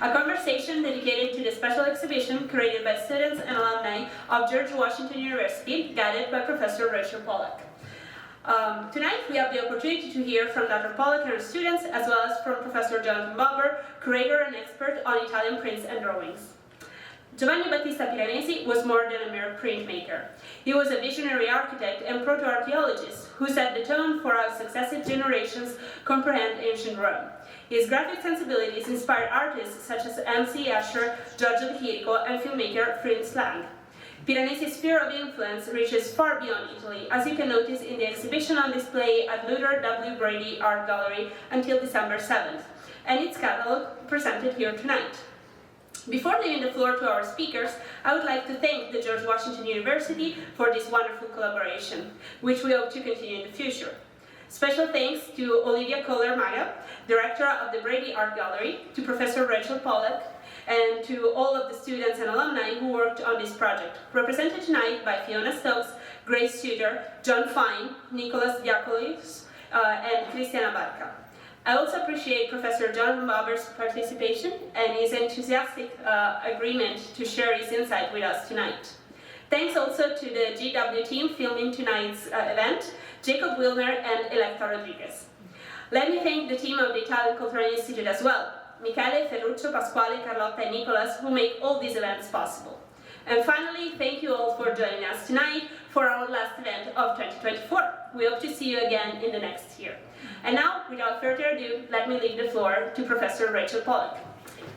a conversation dedicated to the special exhibition created by students and alumni of George Washington University, guided by Professor Rachel Pollack. Tonight we have the opportunity to hear from Dr. Pollack and her students, as well as from Professor Jonathan Bauber, curator and expert on Italian prints and drawings. Giovanni Battista Piranesi was more than a mere printmaker. He was a visionary architect and proto-archaeologist who set the tone for how successive generations comprehend ancient Rome. His graphic sensibilities inspired artists such as M.C. Escher, Giorgio De Chirico, and filmmaker Fritz Lang. Piranesi's sphere of influence reaches far beyond Italy, as you can notice in the exhibition on display at Luther W. Brady Art Gallery until December 7th, and its catalog presented here tonight. Before leaving the floor to our speakers, I would like to thank the George Washington University for this wonderful collaboration, which we hope to continue in the future. Special thanks to Olivia Kohler-Maga, director of the Brady Art Gallery, to Professor Rachel Pollack, and to all of the students and alumni who worked on this project, represented tonight by Fiona Stokes, Grace Tudor, John Fine, Nicholas Diakolis, and Cristiana Barca. I also appreciate Professor Jonathan Bauber's participation and his enthusiastic agreement to share his insight with us tonight. Thanks also to the GW team filming tonight's event, Jacob Wilner and Electa Rodriguez. Let me thank the team of the Italian Cultural Institute as well, Michele, Ferruccio, Pasquale, Carlotta, and Nicolas, who make all these events possible. And finally, thank you all for joining us tonight for our last event of 2024. We hope to see you again in the next year. And now, without further ado, let me leave the floor to Professor Rachel Pollack.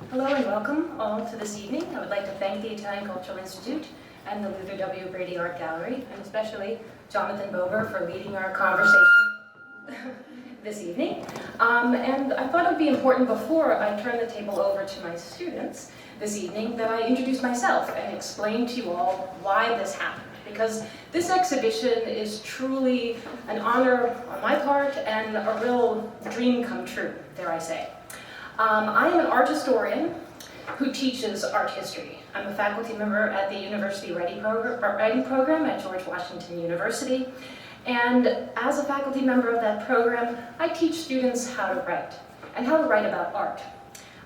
Hello and welcome all to this evening. I would like to thank the Italian Cultural Institute and the Luther W. Brady Art Gallery, and especially Jonathan Bauber for leading our conversation this evening. And I thought it would be important before I turn the table over to my students this evening that I introduce myself and explain to you all why this happened. Because this exhibition is truly an honor on my part and a real dream come true, dare I say. I am an art historian who teaches art history. I'm a faculty member at the University Writing Program at George Washington University. And as a faculty member of that program, I teach students how to write and how to write about art.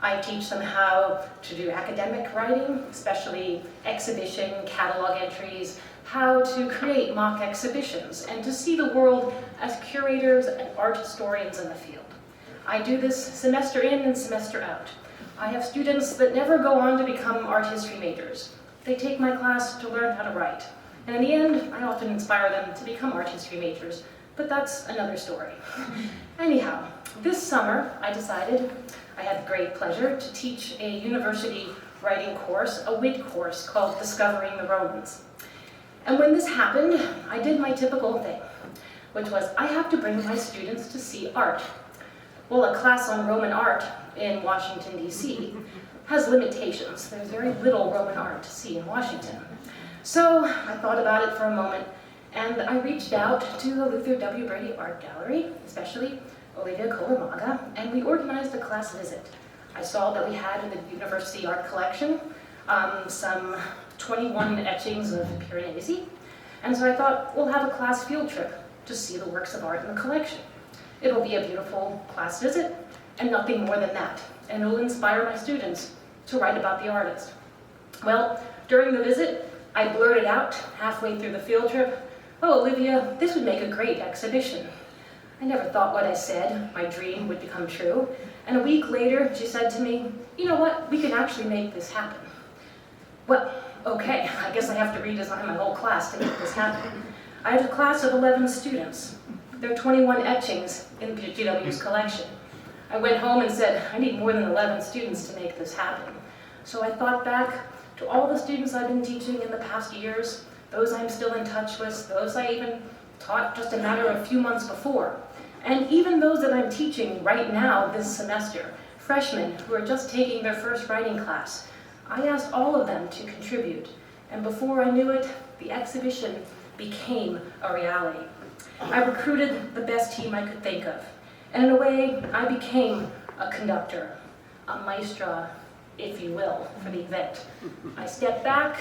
I teach them how to do academic writing, especially exhibition, catalog entries, how to create mock exhibitions, and to see the world as curators and art historians in the field. I do this semester in and semester out. I have students that never go on to become art history majors. They take my class to learn how to write. And in the end, I often inspire them to become art history majors, but that's another story. Anyhow, this summer I decided I had the great pleasure to teach a university writing course, a WIT course called Discovering the Romans. And when this happened, I did my typical thing, which was I have to bring my students to see art. Well, a class on Roman art in Washington, D.C. has limitations. There's very little Roman art to see in Washington. So I thought about it for a moment, and I reached out to the Luther W. Brady Art Gallery, especially Olivia Kohler-Maga, and we organized a class visit. I saw that we had in the university art collection some 21 etchings of Piranesi, and so I thought we'll have a class field trip to see the works of art in the collection. It'll be a beautiful class visit, and nothing more than that, and it'll inspire my students to write about the artist. Well, during the visit, I blurted out halfway through the field trip, "Oh, Olivia, this would make a great exhibition." I never thought what I said, my dream, would become true, and a week later she said to me, "You know what, we can actually make this happen." Well, okay, I guess I have to redesign my whole class to make this happen. I had a class of 11 students. There are 21 etchings in GW's collection. I went home and said, I need more than 11 students to make this happen. So I thought back to all the students I've been teaching in the past years, those I'm still in touch with, those I even taught just a matter of a few months before, and even those that I'm teaching right now this semester, freshmen who are just taking their first writing class. I asked all of them to contribute, and before I knew it, the exhibition became a reality. I recruited the best team I could think of, and in a way, I became a conductor, a maestra, if you will, for the event. I stepped back,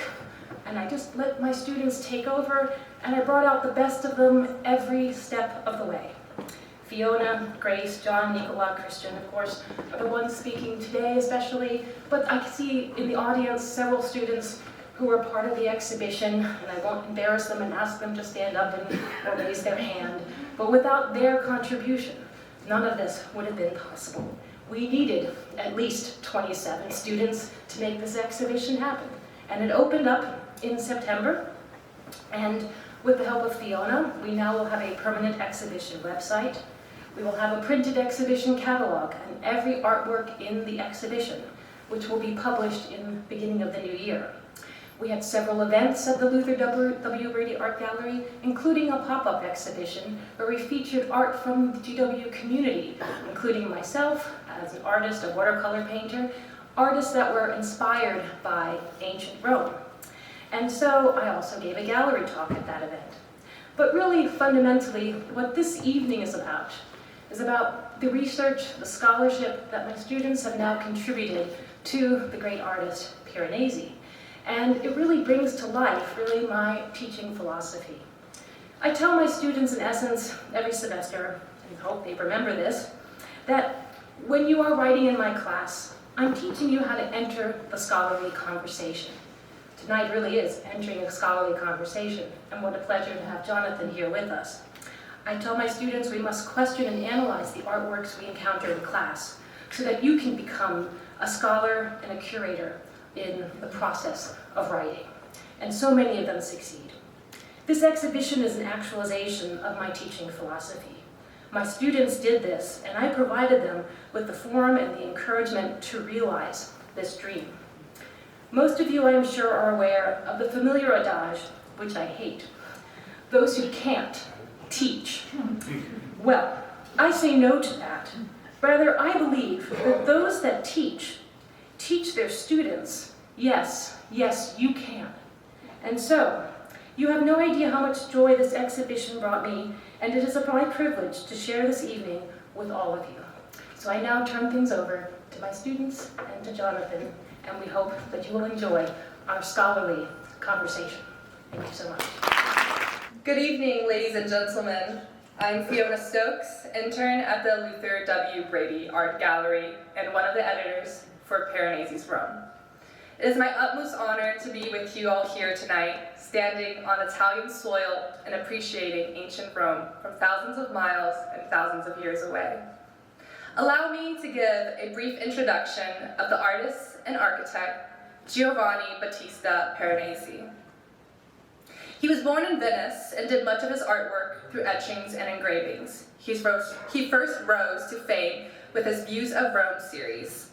and I just let my students take over, and I brought out the best of them every step of the way. Fiona, Grace, John, Nicola, Christian, of course, are the ones speaking today especially, but I see in the audience several students who were part of the exhibition, and I won't embarrass them and ask them to stand up and or raise their hand, but without their contribution, none of this would have been possible. We needed at least 27 students to make this exhibition happen, and it opened up in September, and with the help of Fiona, we now will have a permanent exhibition website. We will have a printed exhibition catalog and every artwork in the exhibition, which will be published in the beginning of the new year. We had several events at the Luther W. Brady Art Gallery, including a pop-up exhibition where we featured art from the GW community, including myself as an artist, a watercolor painter, artists that were inspired by ancient Rome. And so I also gave a gallery talk at that event. But really, fundamentally, what this evening is about the research, the scholarship that my students have now contributed to the great artist Piranesi. And it really brings to life, really, my teaching philosophy. I tell my students, in essence, every semester, and hope they remember this, that when you are writing in my class, I'm teaching you how to enter the scholarly conversation. Tonight really is entering a scholarly conversation, and what a pleasure to have Jonathan here with us. I tell my students we must question and analyze the artworks we encounter in class so that you can become a scholar and a curator in the process of writing. And so many of them succeed. This exhibition is an actualization of my teaching philosophy. My students did this, and I provided them with the forum and the encouragement to realize this dream. Most of you, I am sure, are aware of the familiar adage, which I hate. Those who can't teach. Well, I say no to that. Rather, I believe that those that teach their students, yes, you can. And so, you have no idea how much joy this exhibition brought me, and it is my privilege to share this evening with all of you. So I now turn things over to my students and to Jonathan, and we hope that you will enjoy our scholarly conversation. Thank you so much. Good evening, ladies and gentlemen. I'm Fiona Stokes, intern at the Luther W. Brady Art Gallery and one of the editors for Piranesi's Rome. It is my utmost honor to be with you all here tonight, standing on Italian soil and appreciating ancient Rome from thousands of miles and thousands of years away. Allow me to give a brief introduction of the artist and architect Giovanni Battista Piranesi. He was born in Venice and did much of his artwork through etchings and engravings. He first rose to fame with his Views of Rome series,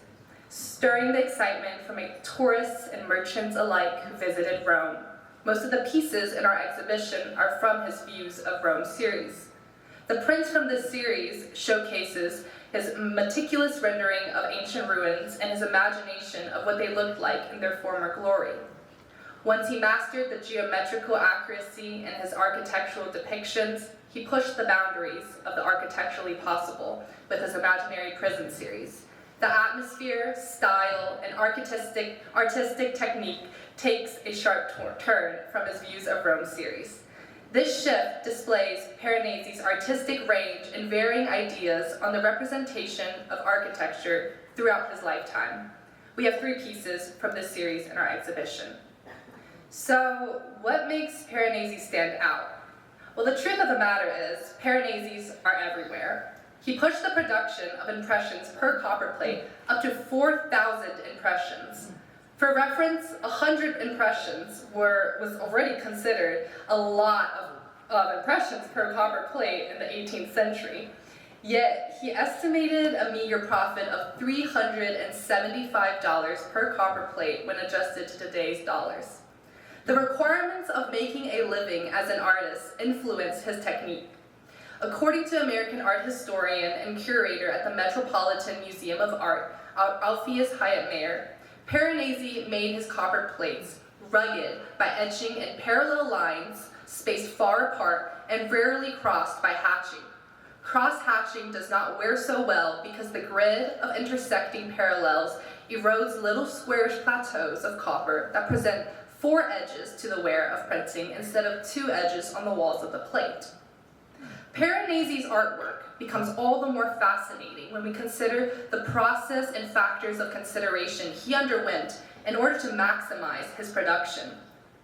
stirring the excitement from tourists and merchants alike who visited Rome. Most of the pieces in our exhibition are from his Views of Rome series. The prints from this series showcases his meticulous rendering of ancient ruins and his imagination of what they looked like in their former glory. Once he mastered the geometrical accuracy in his architectural depictions, he pushed the boundaries of the architecturally possible with his Imaginary Prison series. The atmosphere, style, and artistic technique takes a sharp turn from his Views of Rome series. This shift displays Piranesi's artistic range and varying ideas on the representation of architecture throughout his lifetime. We have 3 pieces from this series in our exhibition. So, what makes Piranesi stand out? Well, the truth of the matter is, Piranesis are everywhere. He pushed the production of impressions per copperplate up to 4,000 impressions. For reference, 100 impressions was already considered a lot of impressions per copperplate in the 18th century. Yet, he estimated a meager profit of $375 per copperplate when adjusted to today's dollars. The requirements of making a living as an artist influenced his technique. According to American art historian and curator at the Metropolitan Museum of Art, Alpheus Hyatt Mayer, Piranesi made his copper plates rugged by etching in parallel lines, spaced far apart, and rarely crossed by hatching. Cross-hatching does not wear so well because the grid of intersecting parallels erodes little squarish plateaus of copper that present 4 edges to the wear of printing instead of 2 edges on the walls of the plate. Piranesi's artwork, becomes all the more fascinating when we consider the process and factors of consideration he underwent in order to maximize his production.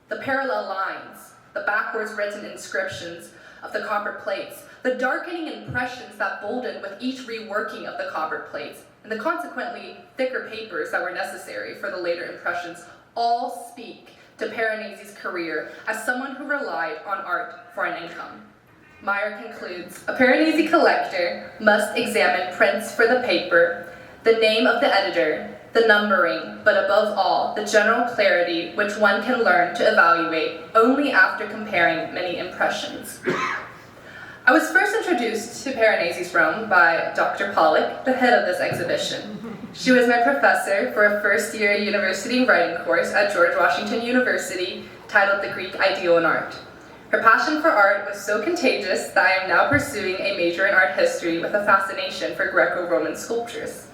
The parallel lines, the backwards written inscriptions of the copper plates, the darkening impressions that boldened with each reworking of the copper plates, and the consequently thicker papers that were necessary for the later impressions all speak to Piranesi's career as someone who relied on art for an income. Meyer concludes, a Piranesi collector must examine prints for the paper, the name of the editor, the numbering, but above all, the general clarity which one can learn to evaluate only after comparing many impressions. I was first introduced to Piranesi's Rome by Dr. Pollock, the head of this exhibition. She was my professor for a first-year university writing course at George Washington University titled The Greek Ideal in Art. Her passion for art was so contagious that I am now pursuing a major in art history with a fascination for Greco-Roman sculptures.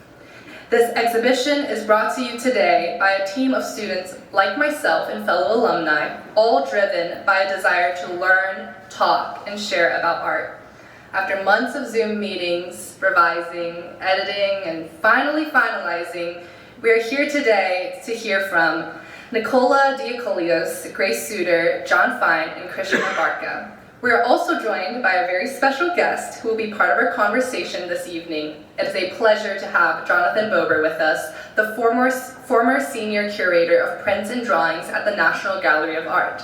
This exhibition is brought to you today by a team of students like myself and fellow alumni, all driven by a desire to learn, talk, and share about art. After months of Zoom meetings, revising, editing, and finally finalizing, we are here today to hear from Nicola Diakolios, Grace Suter, John Fine, and Christian Barca. We are also joined by a very special guest who will be part of our conversation this evening. It is a pleasure to have Jonathan Bober with us, the former senior curator of prints and drawings at the National Gallery of Art.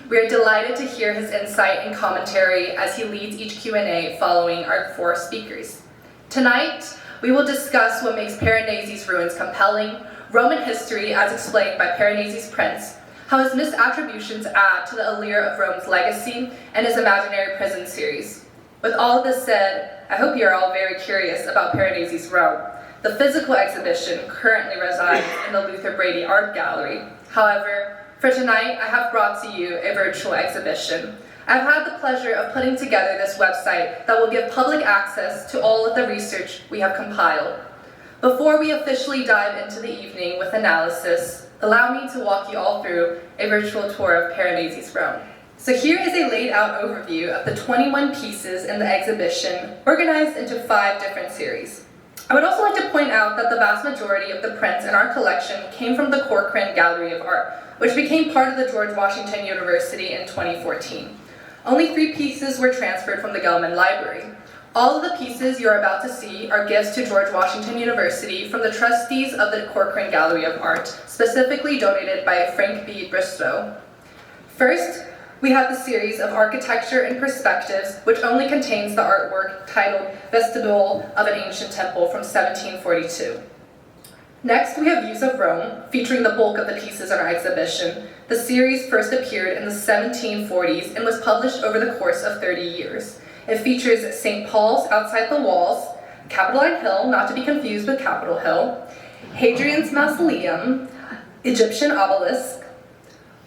We are delighted to hear his insight and commentary as he leads each Q&A following our four speakers. Tonight, we will discuss what makes Piranesi's ruins compelling, Roman history as explained by Piranesi's prints, how his misattributions add to the allure of Rome's legacy, and his imaginary prison series. With all of this said, I hope you are all very curious about Piranesi's Rome. The physical exhibition currently resides in the Luther Brady Art Gallery. However, for tonight, I have brought to you a virtual exhibition. I've had the pleasure of putting together this website that will give public access to all of the research we have compiled. Before we officially dive into the evening with analysis, allow me to walk you all through a virtual tour of Piranesi's Rome. So here is a laid out overview of the 21 pieces in the exhibition, organized into 5 different series. I would also like to point out that the vast majority of the prints in our collection came from the Corcoran Gallery of Art, which became part of the George Washington University in 2014. Only 3 pieces were transferred from the Gelman Library. All of the pieces you're about to see are gifts to George Washington University from the trustees of the Corcoran Gallery of Art, specifically donated by Frank B. Bristow. First, we have the series of Architecture and Perspectives, which only contains the artwork titled Vestibule of an Ancient Temple from 1742. Next, we have Views of Rome, featuring the bulk of the pieces in our exhibition. The series first appeared in the 1740s and was published over the course of 30 years. It features St. Paul's Outside the Walls, Capitoline Hill, not to be confused with Capitol Hill, Hadrian's Mausoleum, Egyptian Obelisk,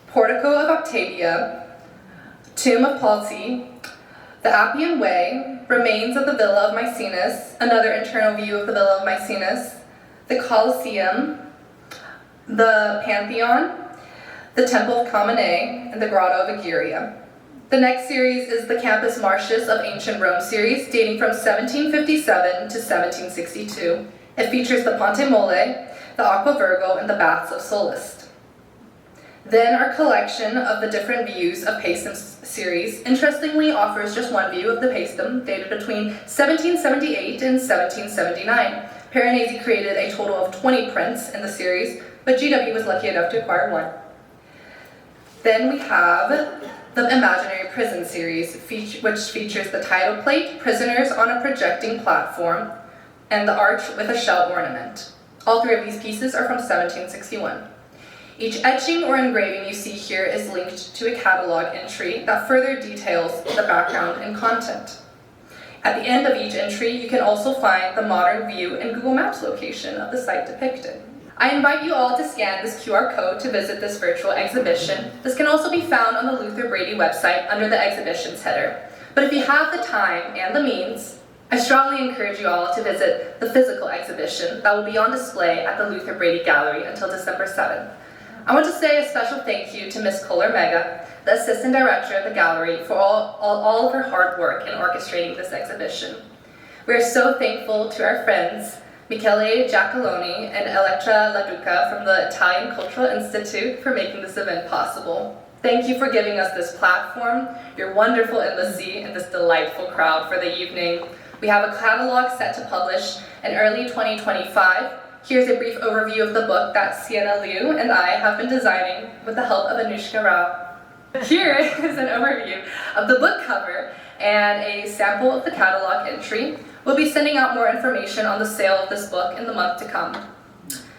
Portico of Octavia, Tomb of Palti, the Appian Way, remains of the Villa of Maecenas, another internal view of the Villa of Maecenas, the Colosseum, the Pantheon, the Temple of Kamene, and the Grotto of Egeria. The next series is the Campus Martius of Ancient Rome series, dating from 1757 to 1762. It features the Ponte Mole, the Aqua Virgo, and the Baths of Sallust. Then our collection of the different views of Paestum series interestingly offers just one view of the Paestum, dated between 1778 and 1779. Piranesi created a total of 20 prints in the series, but GW was lucky enough to acquire 1. Then we have the Imaginary Prison series, which features the title plate, Prisoners on a Projecting Platform, and the arch with a shell ornament. All 3 of these pieces are from 1761. Each etching or engraving you see here is linked to a catalog entry that further details the background and content. At the end of each entry, you can also find the modern view and Google Maps location of the site depicted. I invite you all to scan this QR code to visit this virtual exhibition. This can also be found on the Luther Brady website under the exhibitions header. But if you have the time and the means, I strongly encourage you all to visit the physical exhibition that will be on display at the Luther Brady Gallery until December 7th. I want to say a special thank you to Ms. Kohler Mega, the Assistant Director of the Gallery, for all of her hard work in orchestrating this exhibition. We're so thankful to our friends, Michele Giacalone and Elettra Laduca from the Italian Cultural Institute for making this event possible. Thank you for giving us this platform, your wonderful embassy, and this delightful crowd for the evening. We have a catalog set to publish in early 2025. Here's a brief overview of the book that Sienna Liu and I have been designing with the help of Anushka Rao. Here is an overview of the book cover and a sample of the catalog entry. We'll be sending out more information on the sale of this book in the month to come.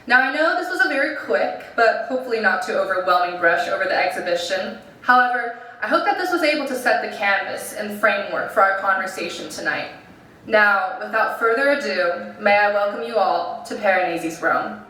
Now I know this was a very quick, but hopefully not too overwhelming brush over the exhibition. However, I hope that this was able to set the canvas and framework for our conversation tonight. Now, without further ado, may I welcome you all to Piranesi's Rome.